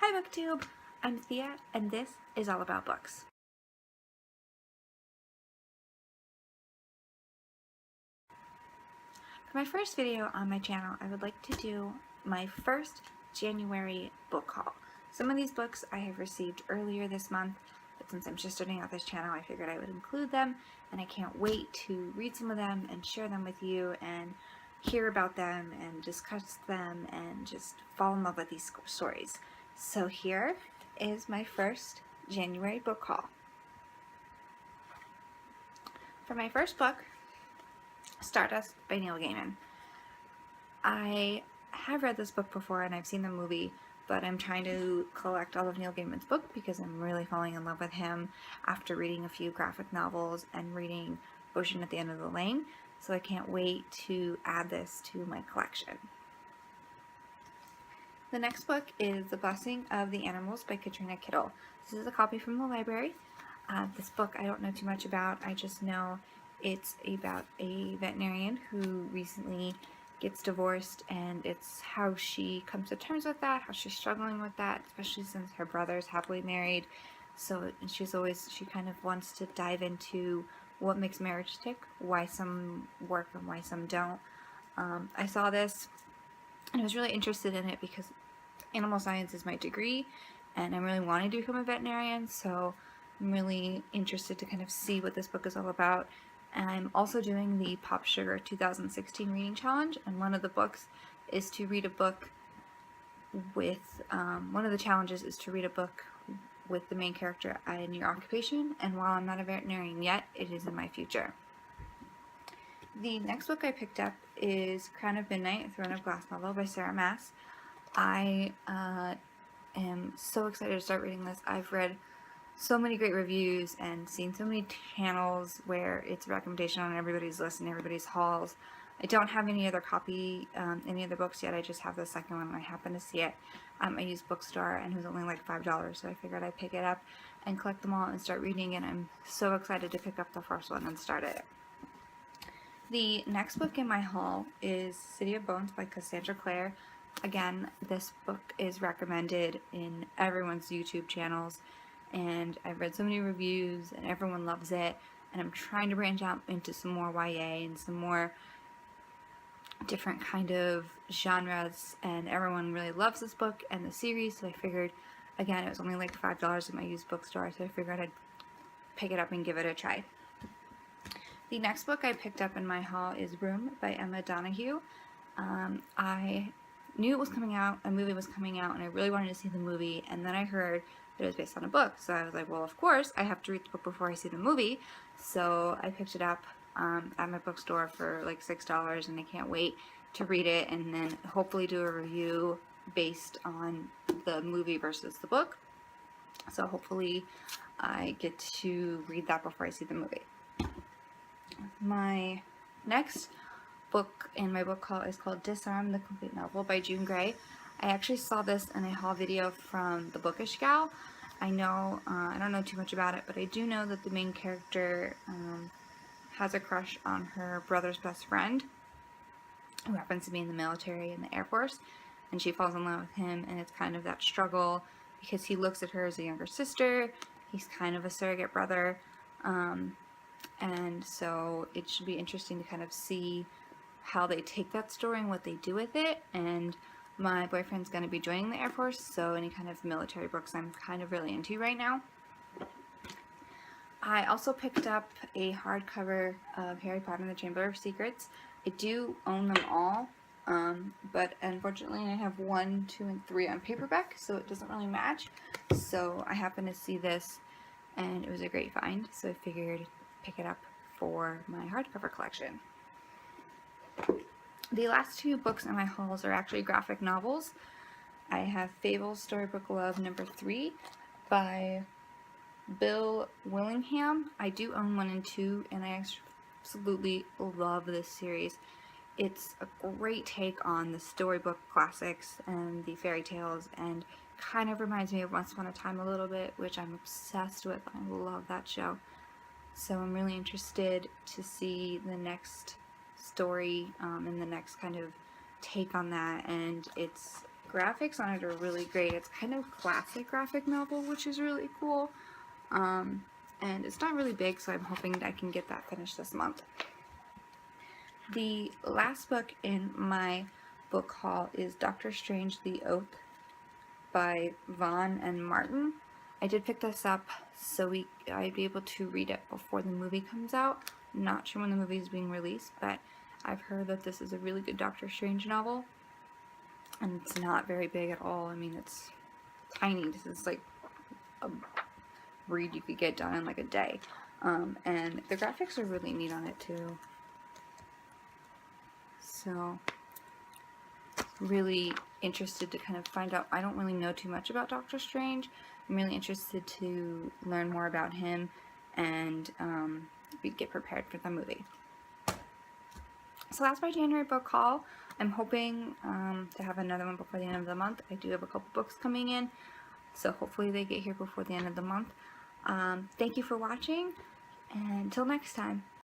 Hi BookTube! I'm Thea and this is all about books. For my first video on my channel, I would like to do my first January book haul. Some of these books I have received earlier this month, but since I'm just starting out this channel, I figured I would include them, and I can't wait to read some of them and share them with you and hear about them and discuss them and just fall in love with these stories. So here is my first January book haul. For my first book, Stardust by Neil Gaiman. I have read this book before and I've seen the movie, but I'm trying to collect all of Neil Gaiman's book because I'm really falling in love with him after reading a few graphic novels and reading Ocean at the End of the Lane, so I can't wait to add this to my collection. The next book is The Blessing of the Animals by Katrina Kittle. This is a copy from the library. This book I don't know too much about. I just know it's about a veterinarian who recently gets divorced, and it's how she comes to terms with that, how she's struggling with that, especially since her brother's happily married. So she kind of wants to dive into what makes marriage tick, why some work and why some don't. I saw this and I was really interested in it because animal science is my degree and I'm really wanting to become a veterinarian, so I'm really interested to kind of see what this book is all about. And I'm also doing the Pop Sugar 2016 reading challenge, and one of the books is to read a book with, one of the challenges is to read a book with the main character in your occupation, and while I'm not a veterinarian yet, it is in my future. The next book I picked up is Crown of Midnight, a Throne of Glass novel by Sarah Maas. I am so excited to start reading this. I've read so many great reviews and seen so many channels where it's a recommendation on everybody's list and everybody's hauls. I don't have any other any other books yet. I just have the second one and I happened to see it at my used bookstore and it was only like $5, so I figured I'd pick it up and collect them all and start reading it. I'm so excited to pick up the first one and start it. The next book in my haul is City of Bones by Cassandra Clare. Again, this book is recommended in everyone's YouTube channels, and I've read so many reviews and everyone loves it, and I'm trying to branch out into some more YA and some more different kind of genres, and everyone really loves this book and the series, so I figured, again, it was only like $5 at my used bookstore, so I figured I'd pick it up and give it a try. The next book I picked up in my haul is Room by Emma Donoghue. I knew it was coming out, a movie was coming out, and I really wanted to see the movie, and then I heard that it was based on a book, so I was like, well, of course, I have to read the book before I see the movie, so I picked it up at my bookstore for like $6, and I can't wait to read it, and then hopefully do a review based on the movie versus the book, so hopefully I get to read that before I see the movie. My next book in my book haul is called Disarm, the Complete Novel by June Gray. I actually saw this in a haul video from The Bookish Gal. I don't know too much about it, but I do know that the main character has a crush on her brother's best friend, who happens to be in the military in the Air Force, and she falls in love with him, and it's kind of that struggle because he looks at her as a younger sister, he's kind of a surrogate brother, and so it should be interesting to kind of see how they take that story and what they do with it. And my boyfriend's going to be joining the Air Force, so any kind of military books I'm kind of really into right now. I also picked up a hardcover of Harry Potter and the Chamber of Secrets. I do own them all, but unfortunately I have 1, 2, and 3 on paperback, so it doesn't really match. So I happened to see this and it was a great find, so I figured pick it up for my hardcover collection. The last 2 books in my hauls are actually graphic novels. I have Fable Storybook Love number 3 by Bill Willingham. I do own 1 and 2, and I absolutely love this series. It's a great take on the storybook classics and the fairy tales, and kind of reminds me of Once Upon a Time a little bit, which I'm obsessed with. I love that show. So I'm really interested to see the next story and the next kind of take on that, and it's graphics on it are really great. It's kind of classic graphic novel, which is really cool. And it's not really big, so I'm hoping that I can get that finished this month. The last book in my book haul is Doctor Strange the Oath by Vaughn and Martin. I did pick this up so I'd be able to read it before the movie comes out. I'm not sure when the movie is being released, but I've heard that this is a really good Doctor Strange novel. And it's not very big at all. I mean, it's tiny. This is like a read you could get done in like a day. And the graphics are really neat on it too. So, really interested to kind of find out. I don't really know too much about Doctor Strange. I'm really interested to learn more about him and get prepared for the movie. So that's my January book haul. I'm hoping to have another one before the end of the month. I do have a couple books coming in, so hopefully they get here before the end of the month. Thank you for watching, and until next time.